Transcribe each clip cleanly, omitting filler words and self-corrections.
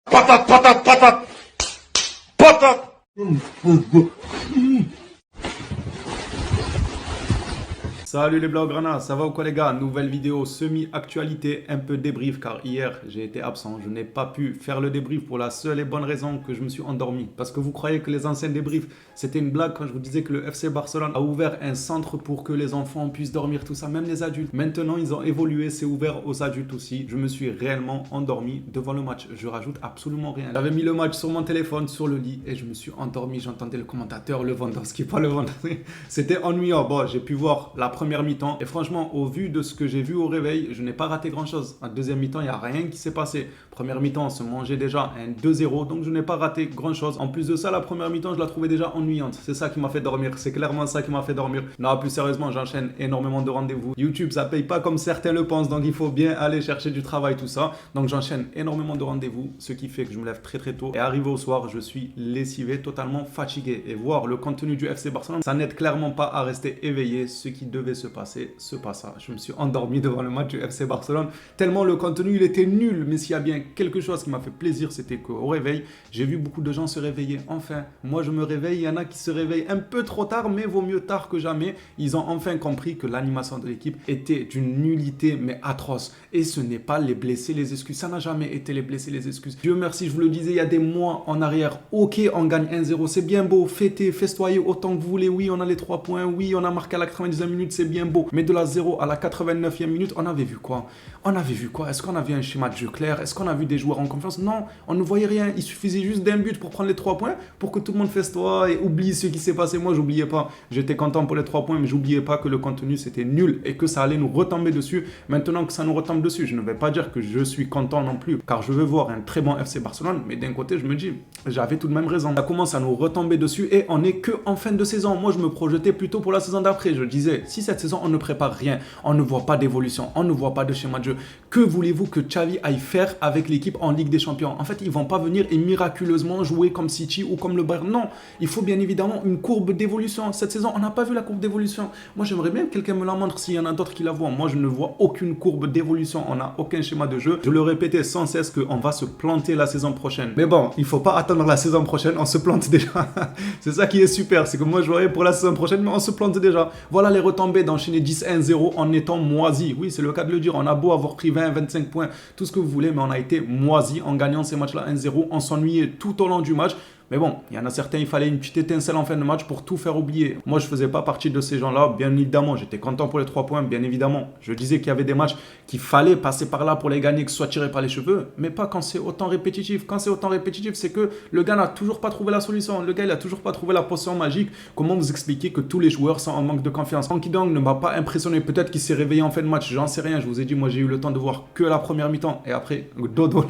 Patate, patate, patate. Patate. Salut les Blaugrana, ça va ou quoi les gars? Nouvelle vidéo semi-actualité, un peu débrief car hier j'ai été absent. Je n'ai pas pu faire le débrief pour la seule et bonne raison que je me suis endormi. Parce que vous croyez que les anciens débriefs c'était une blague quand je vous disais que le FC Barcelone a ouvert un centre pour que les enfants puissent dormir, tout ça, même les adultes. Maintenant ils ont évolué, c'est ouvert aux adultes aussi. Je me suis réellement endormi devant le match. Je rajoute absolument rien. J'avais mis le match sur mon téléphone, sur le lit et je me suis endormi. J'entendais le commentateur, Lewandowski, pas Lewandowski. C'était ennuyant. Bon, j'ai pu voir la première mi-temps et franchement au vu de ce que j'ai vu au réveil, je n'ai pas raté grand chose. En deuxième mi-temps, il n'y a rien qui s'est passé. Première mi-temps, on se mangeait déjà un 2-0, donc je n'ai pas raté grand chose. En plus de ça, la première mi-temps, je la trouvais déjà ennuyante. C'est ça qui m'a fait dormir, c'est clairement ça qui m'a fait dormir. Non, plus sérieusement, j'enchaîne énormément de rendez-vous. YouTube, ça paye pas comme certains le pensent, donc il faut bien aller chercher du travail, tout ça. Donc j'enchaîne énormément de rendez-vous, ce qui fait que je me lève très très tôt. Et arrivé au soir, je suis lessivé, totalement fatigué. Et voir le contenu du FC Barcelone, ça n'aide clairement pas à rester éveillé. Ce qui devait se passer se passa. Je me suis endormi devant le match du FC Barcelone, tellement le contenu il était nul. Mais s'il y a bien quelque chose qui m'a fait plaisir, c'était qu'au réveil, j'ai vu beaucoup de gens se réveiller. Enfin, moi je me réveille, il y en a qui se réveillent un peu trop tard, mais vaut mieux tard que jamais. Ils ont enfin compris que l'animation de l'équipe était d'une nullité mais atroce. Et ce n'est pas les blessés, les excuses. Ça n'a jamais été les blessés, les excuses. Dieu merci, je vous le disais il y a des mois en arrière. Ok, on gagne 1-0, c'est bien beau. Fêtez, festoyez autant que vous voulez. Oui, on a les 3 points. Oui, on a marqué à la 90e minute, c'est bien beau. Mais de la 0 à la 89e minute, on avait vu quoi? On avait vu quoi? Est-ce qu'on a vu un schéma de jeu clair? Est-ce qu'on a vu des joueurs en confiance? Non, on ne voyait rien. Il suffisait juste d'un but pour prendre les 3 points, pour que tout le monde festoie et oublie ce qui s'est passé. Moi, j'oubliais pas. J'étais content pour les 3 points, mais j'oubliais pas que le contenu, c'était nul et que ça allait nous retomber dessus. Maintenant que ça nous retombe dessus, je ne vais pas dire que je suis content non plus, car je veux voir un très bon FC Barcelone, mais d'un côté, je me dis, j'avais tout de même raison. Ça commence à nous retomber dessus et on n'est que en fin de saison. Moi, je me projetais plutôt pour la saison d'après. Je disais, si cette saison, on ne prépare rien, on ne voit pas d'évolution, on ne voit pas de schéma de jeu, que voulez-vous que Xavi aille faire avec l'équipe en Ligue des Champions? En fait, ils ne vont pas venir et miraculeusement jouer comme City ou comme le Bayern. Non, il faut bien évidemment une courbe d'évolution. Cette saison, on n'a pas vu la courbe d'évolution. Moi, j'aimerais bien que quelqu'un me la montre s'il y en a d'autres qui la voient. Moi, je ne vois aucune courbe d'évolution. On n'a aucun schéma de jeu. Je le répétais sans cesse qu'on va se planter la saison prochaine. Mais bon, il ne faut pas attendre la saison prochaine. On se plante déjà. C'est ça qui est super. C'est que moi, je voyais pour la saison prochaine, mais on se plante déjà. Voilà les retombées d'enchaîner 10-1-0 en étant moisi. Oui, c'est le cas de le dire. On a beau avoir pris 20, 25 points, tout ce que vous voulez, mais on a été moisi en gagnant ces matchs-là 1-0. On s'ennuyait tout au long du match. Mais bon, il y en a certains, il fallait une petite étincelle en fin de match pour tout faire oublier. Moi, je ne faisais pas partie de ces gens-là. Bien évidemment, j'étais content pour les 3 points, bien évidemment. Je disais qu'il y avait des matchs qu'il fallait passer par là pour les gagner, que ce soit tiré par les cheveux, mais pas quand c'est autant répétitif. Quand c'est autant répétitif, c'est que le gars n'a toujours pas trouvé la solution. Le gars, il n'a toujours pas trouvé la potion magique. Comment vous expliquer que tous les joueurs sont en manque de confiance? Frankie Dong ne m'a pas impressionné. Peut-être qu'il s'est réveillé en fin de match, j'en sais rien. Je vous ai dit, moi, j'ai eu le temps de voir que la première mi-temps. Et après, dodo.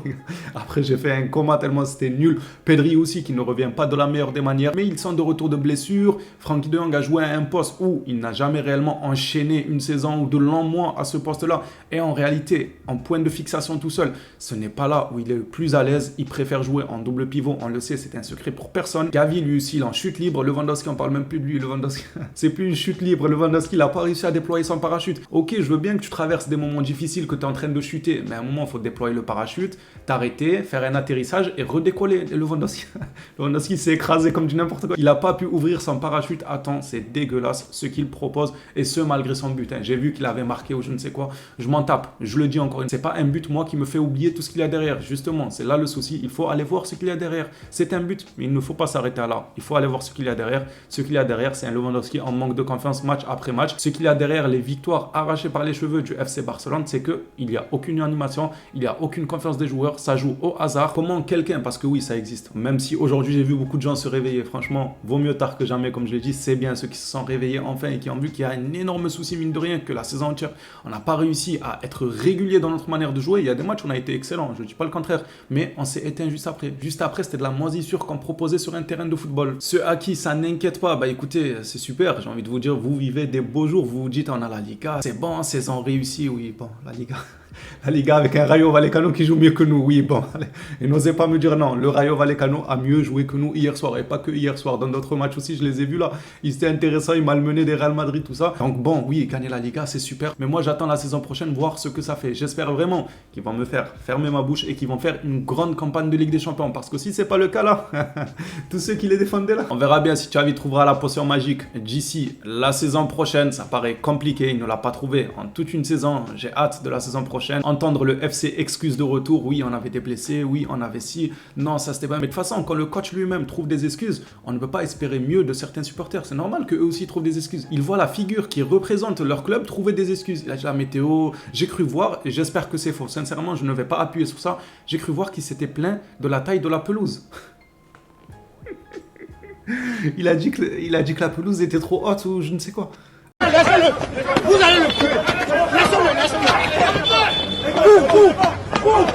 Après, j'ai fait un coma tellement c'était nul. Pedri aussi, qui ne revient pas de la meilleure des manières, mais ils sont de retour de blessure. Frankie de Jong a joué à un poste où il n'a jamais réellement enchaîné une saison ou de longs mois à ce poste-là. Et en réalité, en point de fixation tout seul, ce n'est pas là où il est le plus à l'aise. Il préfère jouer en double pivot. On le sait, c'est un secret pour personne. Gavi, lui aussi, il en chute libre. Lewandowski, on parle même plus de lui. Lewandowski, c'est plus une chute libre. Lewandowski, il n'a pas réussi à déployer son parachute. Ok, je veux bien que tu traverses des moments difficiles, que tu es en train de chuter, mais à un moment, il faut déployer le parachute, t'arrêter, faire un atterrissage et redécoller. Lewandowski, Lewandowski s'est écrasé comme du n'importe quoi. Il n'a pas pu ouvrir son parachute à temps. C'est dégueulasse ce qu'il propose et ce malgré son but. J'ai vu qu'il avait marqué ou je ne sais quoi. Je m'en tape. Je le dis encore une fois. C'est pas un but moi qui me fait oublier tout ce qu'il y a derrière. Justement, c'est là le souci. Il faut aller voir ce qu'il y a derrière. C'est un but, mais il ne faut pas s'arrêter à là. Il faut aller voir ce qu'il y a derrière. Ce qu'il y a derrière, c'est un Lewandowski en manque de confiance match après match. Ce qu'il y a derrière les victoires arrachées par les cheveux du FC Barcelone, c'est que il y a aucune animation, il y a aucune confiance des joueurs. Ça joue au hasard. Comment quelqu'un, parce que oui, ça existe. Même si aujourd'hui j'ai vu beaucoup de gens se réveiller. Franchement, vaut mieux tard que jamais, comme je l'ai dit. C'est bien ceux qui se sont réveillés enfin et qui ont vu qu'il y a un énorme souci, mine de rien, que la saison entière, on n'a pas réussi à être régulier dans notre manière de jouer. Il y a des matchs où on a été excellent, je ne dis pas le contraire, mais on s'est éteint juste après. Juste après, c'était de la moisissure qu'on proposait sur un terrain de football. Ceux à qui ça n'inquiète pas, bah écoutez, c'est super. J'ai envie de vous dire, vous vivez des beaux jours. Vous vous dites, on a la Liga, c'est bon, saison réussie. Oui, bon, la Liga. La Liga avec un Rayo Vallecano qui joue mieux que nous. Oui, bon, allez. Et n'osez pas me dire non. Le Rayo Vallecano a mieux joué que nous hier soir. Et pas que hier soir. Dans d'autres matchs aussi, je les ai vus là. Ils étaient intéressants. Ils malmenaient des Real Madrid, tout ça. Donc bon, oui, gagner la Liga, c'est super. Mais moi, j'attends la saison prochaine voir ce que ça fait. J'espère vraiment qu'ils vont me faire fermer ma bouche et qu'ils vont faire une grande campagne de Ligue des Champions. Parce que si c'est pas le cas là, tous ceux qui les défendaient là, on verra bien si Xavi trouvera la potion magique d'ici la saison prochaine. Ça paraît compliqué. Il ne l'a pas trouvé en toute une saison. J'ai hâte de la saison prochaine. Entendre le FC excuse de retour. Oui, on avait des blessés. Oui, on avait ci. Non, ça c'était pas. Mais de toute façon, quand le coach lui-même trouve des excuses, on ne peut pas espérer mieux de certains supporters. C'est normal qu'eux aussi trouvent des excuses. Ils voient la figure qui représente leur club trouver des excuses. Il a dit la météo. J'ai cru voir, et j'espère que c'est faux. Sincèrement, je ne vais pas appuyer sur ça. J'ai cru voir qu'il s'était plaint de la taille de la pelouse. Il a dit que la pelouse était trop haute ou je ne sais quoi. Laissez-le. Vous allez le tuer. Laissez-le.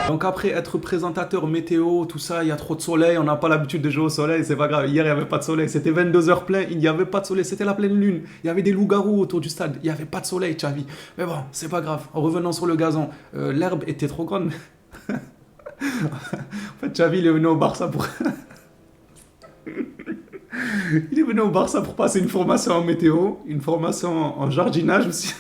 Donc après être présentateur météo, tout ça, il y a trop de soleil, on n'a pas l'habitude de jouer au soleil, c'est pas grave. Hier, il n'y avait pas de soleil, c'était 22h plein, il n'y avait pas de soleil, c'était la pleine lune. Il y avait des loups-garous autour du stade, il n'y avait pas de soleil, Xavi. Mais bon, c'est pas grave. En revenant sur le gazon, l'herbe était trop grande. En fait, Xavi, il est venu au Barça pour... Il est venu au Barça pour passer une formation en météo, une formation en jardinage aussi.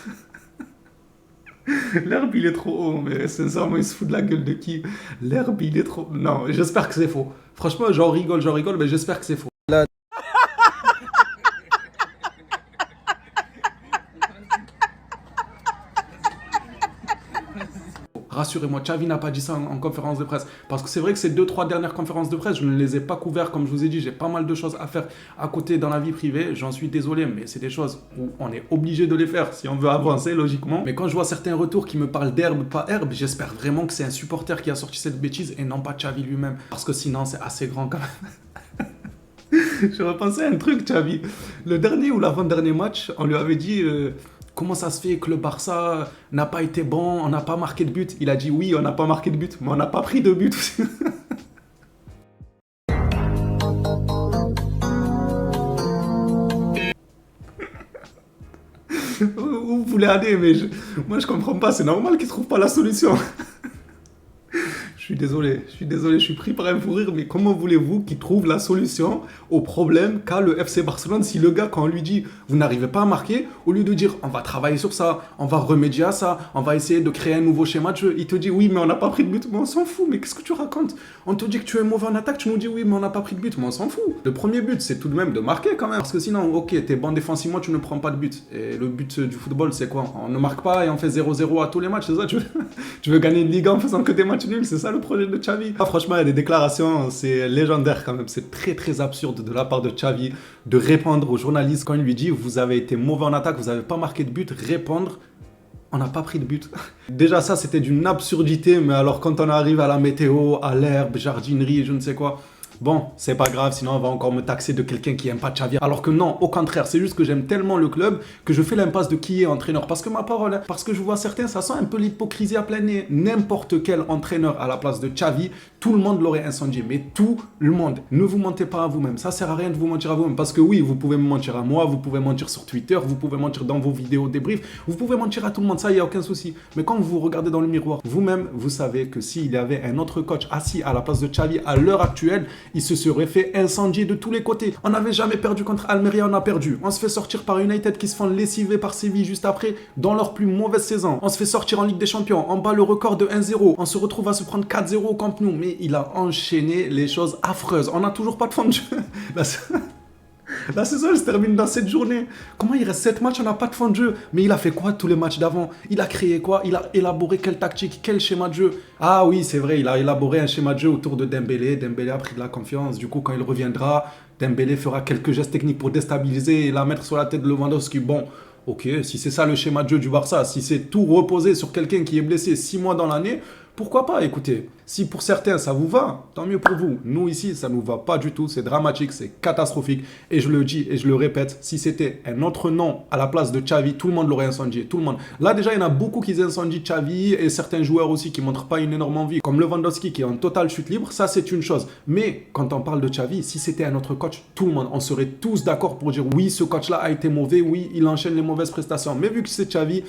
L'herbe, il est trop haut, mais sincèrement, il se fout de la gueule de qui? L'herbe, il est trop... Non, j'espère que c'est faux. Franchement, j'en rigole, mais j'espère que c'est faux. Rassurez-moi, Xavi n'a pas dit ça en conférence de presse. Parce que c'est vrai que ces 2-3 dernières conférences de presse, je ne les ai pas couvertes, comme je vous ai dit. J'ai pas mal de choses à faire à côté dans la vie privée. J'en suis désolé, mais c'est des choses où on est obligé de les faire si on veut avancer, logiquement. Mais quand je vois certains retours qui me parlent d'herbe, pas herbe, j'espère vraiment que c'est un supporter qui a sorti cette bêtise et non pas Xavi lui-même. Parce que sinon, c'est assez grand quand même. Je repensais à un truc, Xavi. Le dernier ou l'avant-dernier match, on lui avait dit... Comment ça se fait que le Barça n'a pas été bon, on n'a pas marqué de but? Il a dit oui, on n'a pas marqué de but, mais on n'a pas pris de but aussi. Où vous voulez aller, mais moi je comprends pas, c'est normal qu'ils trouvent pas la solution. Je suis désolé, je suis pris par un fou rire, mais comment voulez-vous qu'il trouve la solution au problème qu'a le FC Barcelone si le gars, quand on lui dit « vous n'arrivez pas à marquer », au lieu de dire « on va travailler sur ça, on va remédier à ça, on va essayer de créer un nouveau schéma de jeu », il te dit « oui, mais on n'a pas pris de but ». Mais on s'en fout, mais qu'est-ce que tu racontes? On te dit que tu es mauvais en attaque, tu nous dis « oui, mais on n'a pas pris de but », mais on s'en fout. Le premier but, c'est tout de même de marquer quand même, parce que sinon, ok, t'es bon défensivement, tu ne prends pas de but. Et le but du football, c'est quoi? On ne marque pas et on fait 0-0 à tous les matchs, c'est ça? Tu veux gagner une Liga en faisant que des matchs nuls, c'est ça le projet de Xavi? Ah, franchement, il y a des déclarations, c'est légendaire quand même. C'est très très absurde de la part de Xavi de répondre aux journalistes quand il lui dit vous avez été mauvais en attaque, vous n'avez pas marqué de but, répondre on n'a pas pris de but. Déjà ça c'était d'une absurdité, mais alors quand on arrive à la météo, à l'herbe, jardinerie, je ne sais quoi... Bon, c'est pas grave, sinon on va encore me taxer de quelqu'un qui aime pas Xavi. Alors que non, au contraire, c'est juste que j'aime tellement le club que je fais l'impasse de qui est entraîneur. Parce que ma parole, hein, parce que je vois certains, ça sent un peu l'hypocrisie à plein nez. N'importe quel entraîneur à la place de Xavi, tout le monde l'aurait incendié. Mais tout le monde. Ne vous mentez pas à vous-même. Ça sert à rien de vous mentir à vous-même. Parce que oui, vous pouvez me mentir à moi, vous pouvez mentir sur Twitter, vous pouvez mentir dans vos vidéos débriefs, vous pouvez mentir à tout le monde, ça, il n'y a aucun souci. Mais quand vous vous regardez dans le miroir, vous-même, vous savez que s'il y avait un autre coach assis à la place de Xavi à l'heure actuelle, il se serait fait incendié de tous les côtés. On n'avait jamais perdu contre Almeria, on a perdu. On se fait sortir par United qui se font lessiver par Séville juste après dans leur plus mauvaise saison. On se fait sortir en Ligue des Champions, on bat le record de 1-0. On se retrouve à se prendre 4-0 au Camp Nou. Mais il a enchaîné les choses affreuses. On n'a toujours pas de fond de jeu. La saison, elle se termine dans 7 journées. Comment il reste 7 matchs, on n'a pas de fond de jeu? Mais il a fait quoi tous les matchs d'avant? Il a créé quoi? Il a élaboré quelle tactique? Quel schéma de jeu? Ah oui, c'est vrai, il a élaboré un schéma de jeu autour de Dembélé. Dembélé a pris de la confiance. Du coup, quand il reviendra, Dembélé fera quelques gestes techniques pour déstabiliser et la mettre sur la tête de Lewandowski. Bon, ok, si c'est ça le schéma de jeu du Barça, si c'est tout reposé sur quelqu'un qui est blessé 6 mois dans l'année, pourquoi pas, écoutez. Si pour certains ça vous va, tant mieux pour vous. Nous ici, ça ne nous va pas du tout, c'est dramatique, c'est catastrophique. Et je le dis et je le répète, si c'était un autre nom à la place de Xavi, tout le monde l'aurait incendié, tout le monde. Là déjà, il y en a beaucoup qui incendient Xavi et certains joueurs aussi qui ne montrent pas une énorme envie, comme Lewandowski qui est en totale chute libre, ça c'est une chose. Mais quand on parle de Xavi, si c'était un autre coach, tout le monde, on serait tous d'accord pour dire oui, ce coach-là a été mauvais, oui, il enchaîne les mauvaises prestations. Mais vu que c'est Xavi,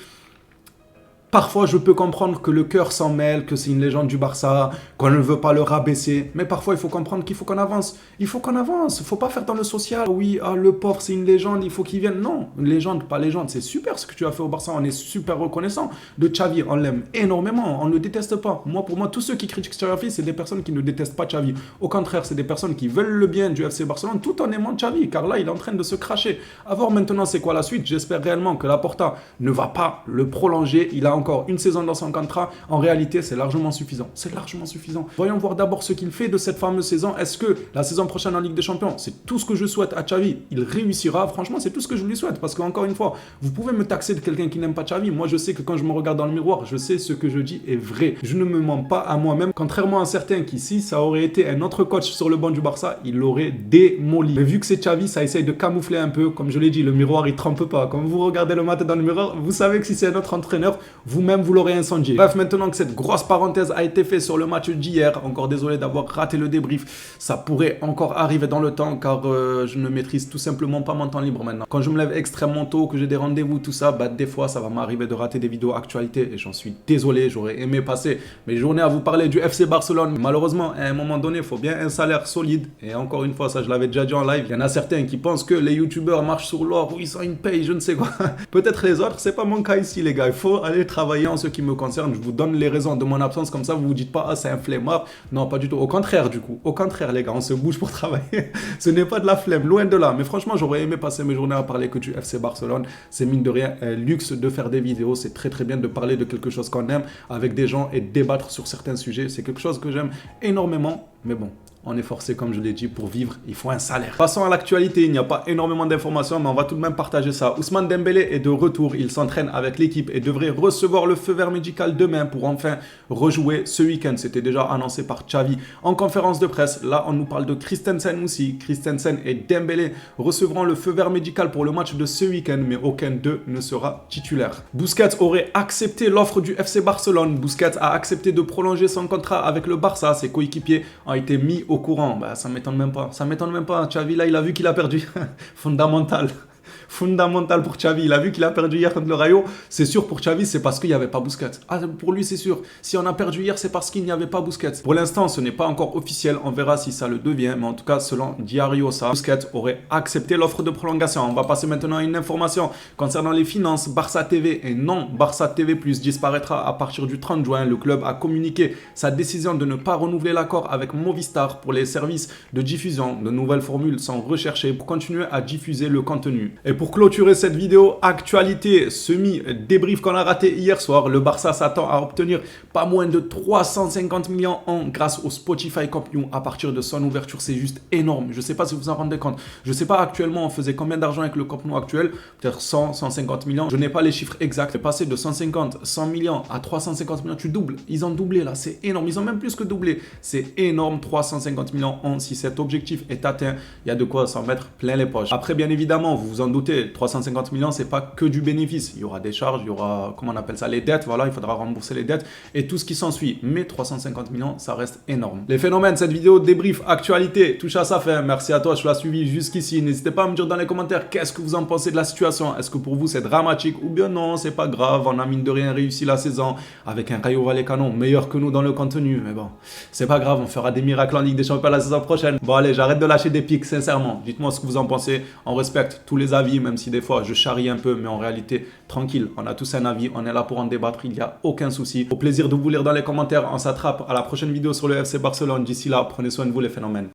Parfois, je peux comprendre que le cœur s'en mêle, que c'est une légende du Barça, qu'on ne veut pas le rabaisser. Mais parfois, il faut comprendre qu'il faut qu'on avance. Il faut qu'on avance. Il ne faut pas faire dans le social. Oui, le pauvre, c'est une légende, il faut qu'il vienne. Non, une légende, pas légende. C'est super ce que tu as fait au Barça. On est super reconnaissant de Xavi. On l'aime énormément. On ne le déteste pas. Pour moi, tous ceux qui critiquent Xavi, c'est des personnes qui ne détestent pas Xavi. Au contraire, c'est des personnes qui veulent le bien du FC Barcelone tout en aimant Xavi. Car là, il est en train de se cracher. À voir maintenant, c'est quoi la suite? J'espère réellement que Laporta ne va pas le prolonger. Il a encore une saison dans son contrat. En réalité, c'est largement suffisant. C'est largement suffisant. Voyons voir d'abord ce qu'il fait de cette fameuse saison. Est-ce que la saison prochaine en Ligue des Champions, c'est tout ce que je souhaite à Xavi, il réussira? Franchement, c'est tout ce que je lui souhaite. Parce qu'encore une fois, vous pouvez me taxer de quelqu'un qui n'aime pas Xavi. Moi, je sais que quand je me regarde dans le miroir, je sais ce que je dis est vrai. Je ne me mens pas à moi-même. Contrairement à certains qui, si ça aurait été un autre coach sur le banc du Barça, il l'aurait démoli. Mais vu que c'est Xavi, ça essaye de camoufler un peu. Comme je l'ai dit, le miroir, il trompe pas. Quand vous regardez le matin dans le miroir, vous savez que si c'est un autre entraîneur, vous-même, vous l'aurez incendié. Bref, maintenant que cette grosse parenthèse a été faite sur le match d'hier, encore désolé d'avoir raté le débrief, ça pourrait encore arriver dans le temps car je ne maîtrise tout simplement pas mon temps libre maintenant. Quand je me lève extrêmement tôt, que j'ai des rendez-vous, tout ça, des fois ça va m'arriver de rater des vidéos actualité et j'en suis désolé, j'aurais aimé passer mes journées à vous parler du FC Barcelone. Malheureusement, à un moment donné, il faut bien un salaire solide et encore une fois, ça je l'avais déjà dit en live, il y en a certains qui pensent que les youtubeurs marchent sur l'or ou ils ont une paye, je ne sais quoi. Peut-être les autres, c'est pas mon cas ici les gars, il faut aller travailler en ce qui me concerne, je vous donne les raisons de mon absence, comme ça vous vous dites pas ah c'est un flemmard, non pas du tout, au contraire du coup, au contraire les gars, on se bouge pour travailler, ce n'est pas de la flemme, loin de là, mais franchement j'aurais aimé passer mes journées à parler que du FC Barcelone, c'est mine de rien un luxe de faire des vidéos, c'est très très bien de parler de quelque chose qu'on aime avec des gens et débattre sur certains sujets, c'est quelque chose que j'aime énormément, mais bon. On est forcé, comme je l'ai dit, pour vivre, il faut un salaire. Passons à l'actualité, il n'y a pas énormément d'informations, mais on va tout de même partager ça. Ousmane Dembélé est de retour, il s'entraîne avec l'équipe et devrait recevoir le feu vert médical demain pour enfin rejouer ce week-end. C'était déjà annoncé par Xavi en conférence de presse. Là, on nous parle de Christensen aussi. Christensen et Dembélé recevront le feu vert médical pour le match de ce week-end, mais aucun d'eux ne sera titulaire. Busquets aurait accepté l'offre du FC Barcelone. Busquets a accepté de prolonger son contrat avec le Barça. Ses coéquipiers ont été mis au courant, ça m'étonne même pas. Ça m'étonne même pas. Xavi là, il a vu qu'il a perdu. Fondamental pour Xavi. Il a vu qu'il a perdu hier contre le Rayo. C'est sûr pour Xavi, c'est parce qu'il n'y avait pas Busquets. Ah, pour lui, c'est sûr. Si on a perdu hier, c'est parce qu'il n'y avait pas Busquets. Pour l'instant, ce n'est pas encore officiel. On verra si ça le devient. Mais en tout cas, selon Diario, Busquets aurait accepté l'offre de prolongation. On va passer maintenant à une information concernant les finances. Barça TV et non Barça TV+ disparaîtra à partir du 30 juin. Le club a communiqué sa décision de ne pas renouveler l'accord avec Movistar pour les services de diffusion. De nouvelles formules sont recherchées pour continuer à diffuser le contenu. Et pour clôturer cette vidéo, actualité, semi-débrief qu'on a raté hier soir, le Barça s'attend à obtenir pas moins de 350 millions grâce au Spotify Camp Nou à partir de son ouverture. C'est juste énorme. Je ne sais pas si vous en rendez compte. Je ne sais pas actuellement on faisait combien d'argent avec le Camp Nou actuel. Peut-être 100, 150 millions. Je n'ai pas les chiffres exacts. Passer de 150, 100 millions à 350 millions, tu doubles. Ils ont doublé là. C'est énorme. Ils ont même plus que doublé. C'est énorme. 350 millions si cet objectif est atteint, il y a de quoi s'en mettre plein les poches. Après, bien évidemment, vous vous en doutez, 350 millions, c'est pas que du bénéfice. Il y aura des charges, il y aura, comment on appelle ça, les dettes. Voilà, il faudra rembourser les dettes et tout ce qui s'ensuit. Mais 350 millions, ça reste énorme. Les phénomènes, cette vidéo débrief, actualité, touche à sa fin. Merci à toi, je l'ai suivi jusqu'ici. N'hésitez pas à me dire dans les commentaires qu'est-ce que vous en pensez de la situation. Est-ce que pour vous, c'est dramatique ou bien non, c'est pas grave. On a mine de rien réussi la saison avec un Rayo Vallecano meilleur que nous dans le contenu. Mais bon, c'est pas grave, on fera des miracles en Ligue des Champions la saison prochaine. Bon, allez, j'arrête de lâcher des pics, sincèrement. Dites-moi ce que vous en pensez. On respecte tous les avis, même si des fois je charrie un peu, mais en réalité, tranquille, on a tous un avis, on est là pour en débattre, il n'y a aucun souci. Au plaisir de vous lire dans les commentaires, on s'attrape à la prochaine vidéo sur le FC Barcelone. D'ici là, prenez soin de vous les phénomènes.